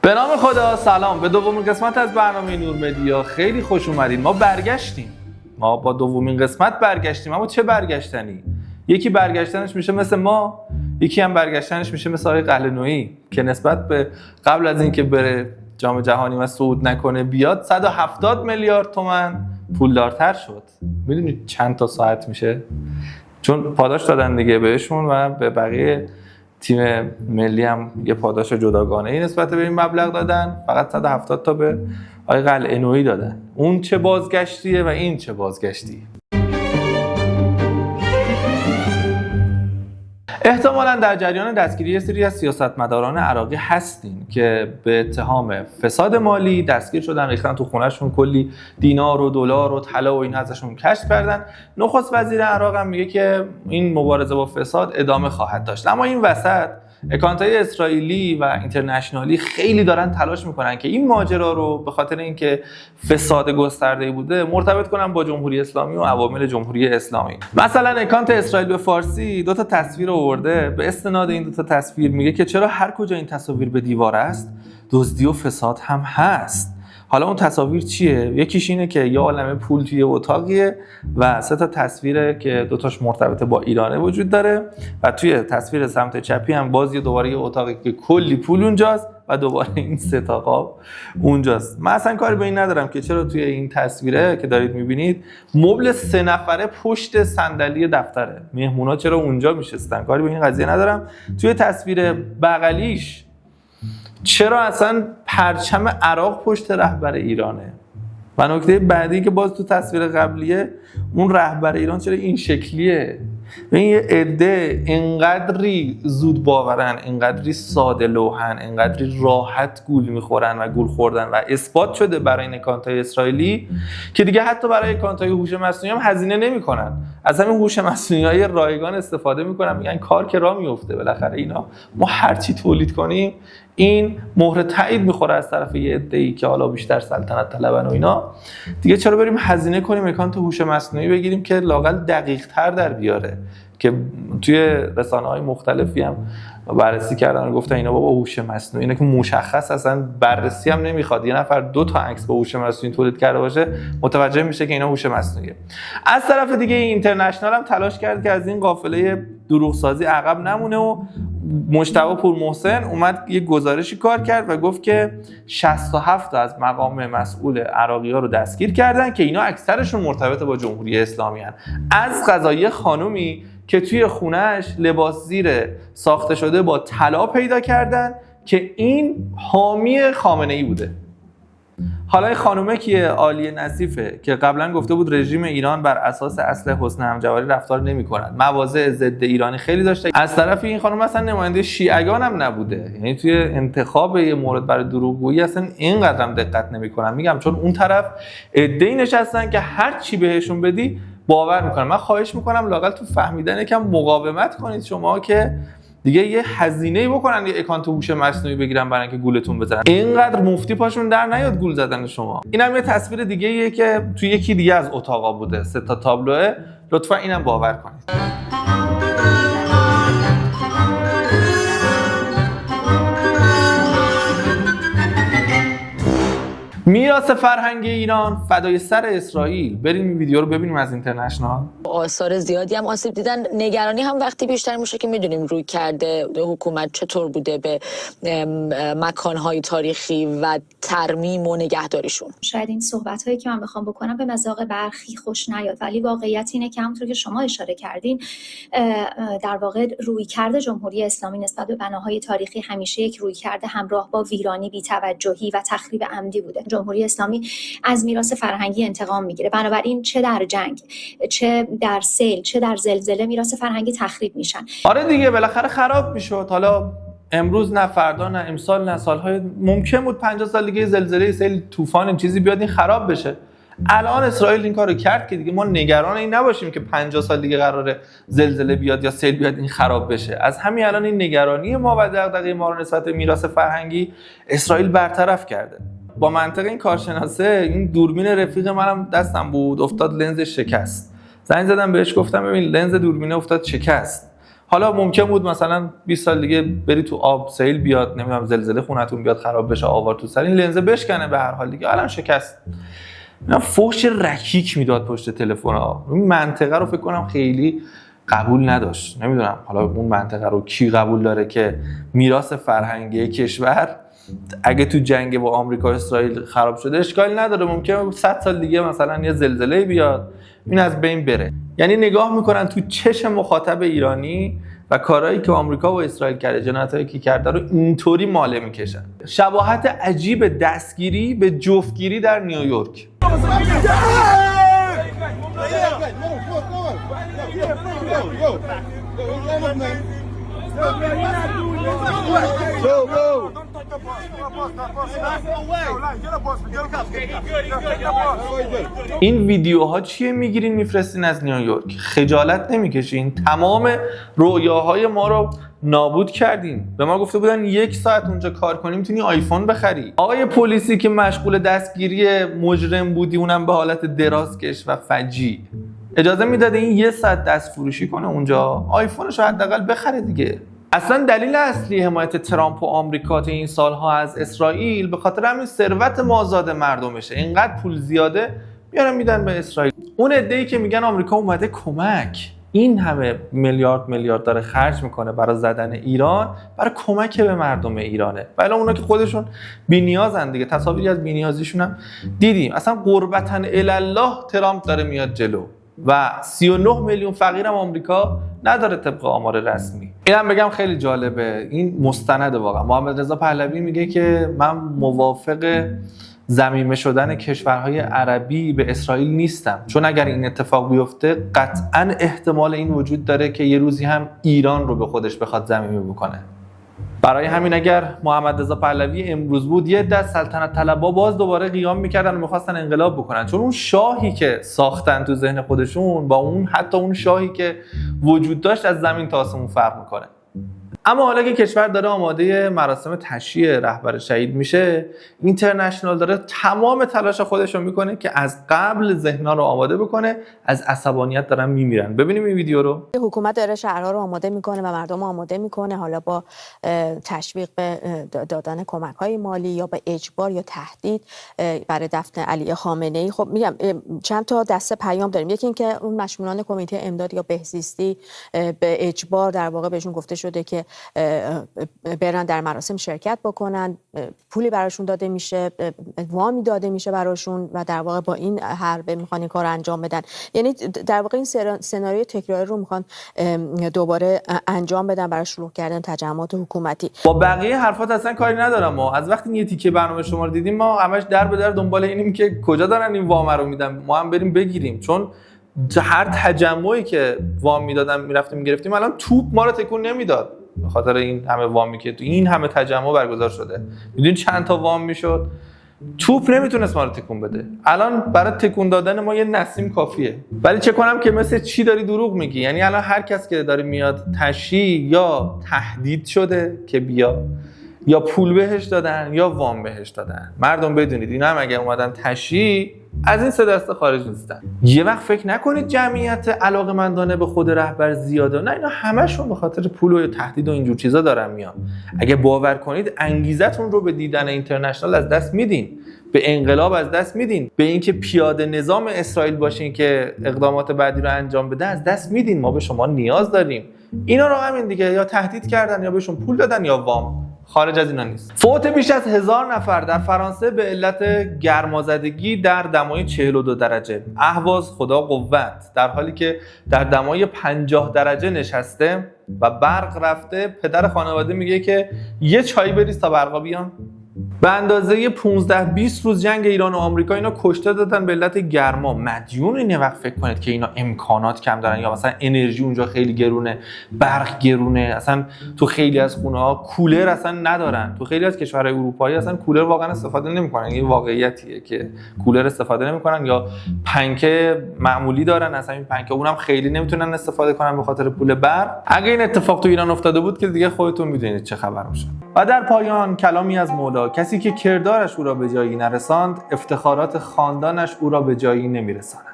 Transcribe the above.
به نام خدا. سلام به دومین قسمت از برنامه نور مدیا. خیلی خوش اومدین. ما برگشتیم. ما با دومین قسمت برگشتیم. اما چه برگشتنی؟ یکی برگشتنش میشه مثل ما، یکی هم برگشتنش میشه مثل آقای قلعه‌نویی که نسبت به قبل از اینکه بره جام جهانی و صعود نکنه بیاد 170 میلیارد تومان پولدارتر شد. میدونید چند تا ساعت میشه؟ چون پاداش دادن دیگه بهشون و به بقیه تیم ملی هم یه پاداش جداگانه‌ای نسبت به این مبلغ دادن. فقط 170 تا به آقای قلعه‌نویی دادن. اون چه بازگشتیه و این چه بازگشتی. احتمالاً در جریان دستگیری یه سری از سیاستمداران عراقی هستین که به اتهام فساد مالی دستگیر شدن، ریختن تو خونه‌شون کلی دینار و دلار و طلا و این ازشون کشف کردن. نخست وزیر عراق هم میگه که این مبارزه با فساد ادامه خواهد داشت. اما این وسط اکانت‌های اسرائیلی و اینترنشنالی خیلی دارن تلاش میکنن که این ماجرا رو به خاطر اینکه فساد گسترده‌ای بوده مرتبط کنن با جمهوری اسلامی و عوامل جمهوری اسلامی. مثلا اکانت اسرائیل به فارسی 2 تا تصویر آورده. به استناد این 2 تا تصویر میگه که چرا هر کجا این تصاویر به دیوار است دزدی و فساد هم هست. حالا اون تصاویر چیه؟ یکیش اینه که یه عالمه پول توی اتاقیه و 3 تا تصویره که 2 تاش مرتبط با ایرانه وجود داره و توی تصویر سمت چپی هم باز دوباره یه اتاقی که کلی پول اونجاست و دوباره این 3 تا قاب اونجاست. من اصلا کاری به این ندارم که چرا توی این تصویره که دارید میبینید مبل 3 نفره پشت صندلی دفتره، مهمونا چرا اونجا میشستن، کاری به این قضیه ندارم. توی تصویر بغلیش چرا اصلا پرچم عراق پشت رهبر ایرانه؟ و نکته بعدی که باز تو تصویر قبلیه اون رهبر ایران چرا این شکلیه؟ و این یه عده انقدری زود باورن، انقدری ساده لوحن، انقدری راحت گول میخورن و گول خوردن و اثبات شده برای این اکانت‌های اسرائیلی که دیگه حتی برای اکانت‌های هوش مصنوعی هم هزینه نمی‌کنن. از همین هوش مصنوعی‌های رایگان استفاده می‌کنن، میگن کار که راه میفته. بالاخره اینا ما هر چی تولید کنیم این مهر تایید میخوره از طرف یه عده‌ای که حالا بیشتر سلطنت طلبن و اینا. دیگه چرا بریم هزینه کنیم اکانت هوش مصنوعی بگیریم که لااقل دقیق‌تر در بیاره؟ که توی رسانه‌های مختلفی هم بررسی کردن و گفتن اینا بابا هوش مصنوعی اینه که مشخص اصلا بررسی هم نمیخواد. یه نفر 2 تا عکس با هوش مصنوعی تولید کرده باشه متوجه میشه که اینا هوش مصنوعیه. از طرف دیگه اینترنشنال هم تلاش کرد که از این قافله دروغسازی عقب نمونه و مجتبی پورمحسن اومد یه گزارشی کار کرد و گفت که 67 تا از مقام مسئول عراقی‌ها رو دستگیر کردن که اینا اکثرشون مرتبط با جمهوری اسلامی هستن. از قضایی خانومی که توی خونه‌اش لباس زیر ساخته شده با طلا پیدا کردن که این حامی خامنه‌ای بوده. حالا این خانومه کیه؟ عالیه نصیفه که قبلا گفته بود رژیم ایران بر اساس اصل حسن همجواری رفتار نمی‌کند. مواضع ضد ایرانی خیلی داشته. از طرف این خانم اصلا نماینده شیعیان هم نبوده. یعنی توی انتخاب یه مورد برای دروغگویی اصلا اینقدر هم دقت نمی‌کنن. میگم چون اون طرف عده‌ای نشستن که هر چی بهشون بدی باور میکنن. من خواهش میکنم لااقل تو فهمیدن یکم مقاومت کنید شما که دیگه یه هزینه‌ای بکنن یه اکانت هوش مصنوعی بگیرن برای اینکه گولتون بزنن. اینقدر مفتی پاشون در نیاد گول زدن شما. اینم یه تصویر دیگه ایه که توی یکی دیگه از اتاقا بوده. 3 تا تابلوه. لطفا اینم باور کنید. میراث فرهنگی ایران فدای سر اسرائیل. بریم این ویدیو رو ببینیم از اینترنشنال. آثار زیادی هم آسیب دیدن. نگرانی هم وقتی بیشتر میشه که میدونیم روی کرده حکومت چطور بوده به مکانهای تاریخی و ترمیم و نگهداریشون. شاید این صحبت‌هایی که من بخوام بکنم به مذاق برخی خوش نیاد، ولی واقعیت اینه که همونطور که شما اشاره کردین در واقع روی کرده جمهوری اسلامی نسبت به بناهای تاریخی همیشه یک روی کرده همراه با ویرانی، بی‌توجهی و تخریب عمدی بوده. جمهوری اسلامی از میراث فرهنگی انتقام میگیره. بنابراین چه در جنگ، چه در سیل، چه در زلزله میراث فرهنگی تخریب میشن. آره دیگه بالاخره خراب میشد. حالا امروز نه، فردا نه، امسال نه، سالهای ممکن بود 50 سال دیگه زلزله، سیل، طوفان این چیزی بیاد این خراب بشه. الان اسرائیل این کارو کرد که دیگه ما نگران این نباشیم که 50 سال دیگه قراره زلزله بیاد یا سیل بیاد این خراب بشه. از همین الان این نگرانی ما و دغدغه ما رو نسبت به میراث فرهنگی اسرائیل برطرف کرده. با منطق این کارشناسه این دوربین رفیق منم دستم بود، افتاد لنزش شکست. زنگ زدم بهش گفتم ببین لنز دوربینه افتاد شکست. حالا ممکن بود مثلا 20 سال دیگه بری تو آب سیل بیاد، نمیدونم زلزله خونتون بیاد خراب بشه، آوار تو سر این لنز بشکنه، به هر حال دیگه الان شکست. اینا فوش رکیک میداد پشت تلفن‌ها. این منطقه رو فکر کنم خیلی قبول نداشت. نمیدونم حالا اون منطقه رو کی قبول داره که میراث فرهنگی کشور اگه تو جنگ با آمریکا و اسرائیل خراب شده اشکالی نداره، ممکنه 100 سال دیگه مثلا یه زلزله بیاد این از بین بره. یعنی نگاه میکنن تو چشم مخاطب ایرانی و کارهایی که آمریکا و اسرائیل کرده، جنایتایی که کرده رو اینطوری ماله میکشن. شباهت عجیب دستگیری به جفتگیری در نیویورک. این ویدیوها چیه میگیرین میفرستین از نیویورک؟ خجالت نمیکشین؟ تمام رویاهای ما رو نابود کردین. به ما گفته بودن 1 ساعت اونجا کار کنی میتونی آیفون بخری. آقای پلیسی که مشغول دستگیری مجرم بودی، اونم به حالت درازکش و فجیع، اجازه میداده این 1 ساعت دست فروشی کنه اونجا؟ آیفونش رو حداقل بخره دیگه. اصلا دلیل اصلی حمایت ترامپ و آمریکا تا این سالها از اسرائیل به خاطر همین ثروت مازاد مردمشه. اینقدر پول زیاده میارن میدن به اسرائیل. اون عده‌ای که میگن آمریکا اومده کمک، این همه میلیارد داره خرج میکنه برای زدن ایران، برای کمک به مردم ایرانه. ولی اونا که خودشون بی‌نیازن دیگه، تصاویری از بی‌نیازیشون هم دیدیم. اصلا قربتاً الله ترامپ داره میاد جلو و 39 میلیون فقیرم آمریکا نداره طبق آمار رسمی. اینم بگم خیلی جالبه، این مستند واقعا. محمد رضا پهلوی میگه که من موافق ضمیمه شدن کشورهای عربی به اسرائیل نیستم، چون اگر این اتفاق بیفته قطعاً احتمال این وجود داره که یه روزی هم ایران رو به خودش بخواد ضمیمه بکنه. برای همین اگر محمد رضا پهلوی امروز بود، یه دست سلطنت طلبا باز دوباره قیام میکردن و میخواستن انقلاب بکنن، چون اون شاهی که ساختن تو ذهن خودشون با اون حتی اون شاهی که وجود داشت از زمین تا آسمون فرق میکنه. اما حالا که کشور داره آماده مراسم تشییع رهبر شهید میشه، اینترنشنال داره تمام تلاش خودش رو میکنه که از قبل ذهن‌ها رو آماده بکنه. از عصبانیت دارن میمیرن. ببینیم این ویدیو رو. حکومت داره شهرها رو آماده میکنه و مردم رو آماده میکنه، حالا با تشویق به دادن کمک‌های مالی یا به اجبار یا تهدید برای دفن علی خامنه‌ای. خب میگم چند تا دسته پیام داریم. یکی این که اون مشمولان کمیته امداد یا بهزیستی به اجبار در واقع بهشون گفته شده که برن در مراسم شرکت بکنن، پولی براشون داده میشه، وامی داده میشه براشون و در واقع با این حربه میخوان این کار انجام بدن. یعنی در واقع این سناریوی تکراری رو میخوان دوباره انجام بدن برای شروع کردن تجمعات حکومتی. با بقیه حرفات اصلا کاری ندارم. ما از وقتی یه تیکه برنامه شما رو دیدیم، ما همش در به در دنبال اینیم که کجا دارن این وام رو میدن، ما هم بریم بگیریم. چون هر تجمعی که وام میدادن میرفتیم میگرفتیم، الان توپ ما رو تکون نمیداد به خاطر این همه وامی که تو این همه تجمع برگزار شده. میدونید چند تا وام میشد؟ توپ نمیتونست ما رو تکون بده. الان برای تکون دادن ما یه نسیم کافیه. ولی چه کنم که مثل چی داری دروغ میگی؟ یعنی الان هر کس که داره میاد تشییع یا تهدید شده که بیا، یا پول بهش دادن یا وام بهش دادن. مردم بدونید اینا هم اگه اومدن تشییع، از این سه دسته خارج نیستن. یه وقت فکر نکنید جمعیت علاقه‌مندانه به خود رهبر زیاده. نه، اینا همشون به خاطر پول و تهدید و اینجور چیزا دارن میان. اگه باور کنید انگیزتون رو به دیدن اینترنشنال از دست میدین، به انقلاب از دست میدین، به اینکه پیاده نظام اسرائیل باشین که اقدامات بعدی رو انجام بده از دست میدین. ما به شما نیاز داریم. اینا رو همین دیگه یا تهدید کردن یا بهشون پول دادن یا وام. خارج از اینا نیست. فوت بیش از 1000 نفر در فرانسه به علت گرمازدگی در دمای 42 درجه. اهواز خدا قوت، در حالی که در دمای 50 درجه نشسته و برق رفته. پدر خانواده میگه که یه چای بریز تا برقا بیان. به اندازه 15-20 روز جنگ ایران و آمریکا اینا کشته دادن به علت گرما. مدیون اینه وقت فکر کنید که اینا امکانات کم دارن یا مثلا انرژی اونجا خیلی گرونه، برق گرونه، اصلا تو خیلی از خونه‌ها کولر اصلا ندارن. تو خیلی از کشورهای اروپایی اصلا کولر واقعا استفاده نمی‌کنن. این واقعیتیه که کولر استفاده نمی‌کنن یا پنکه معمولی دارن. اصلا این پنکه اونم خیلی نمیتونن استفاده کنن به خاطر پول برق. اگه این اتفاق تو ایران افتاده بود که دیگه خودتون میدونید چه خبر میشه. و در پایان کلامی از مولا: کسی که کردارش او را به جایی نرساند، افتخارات خاندانش او را به جایی نمیرساند.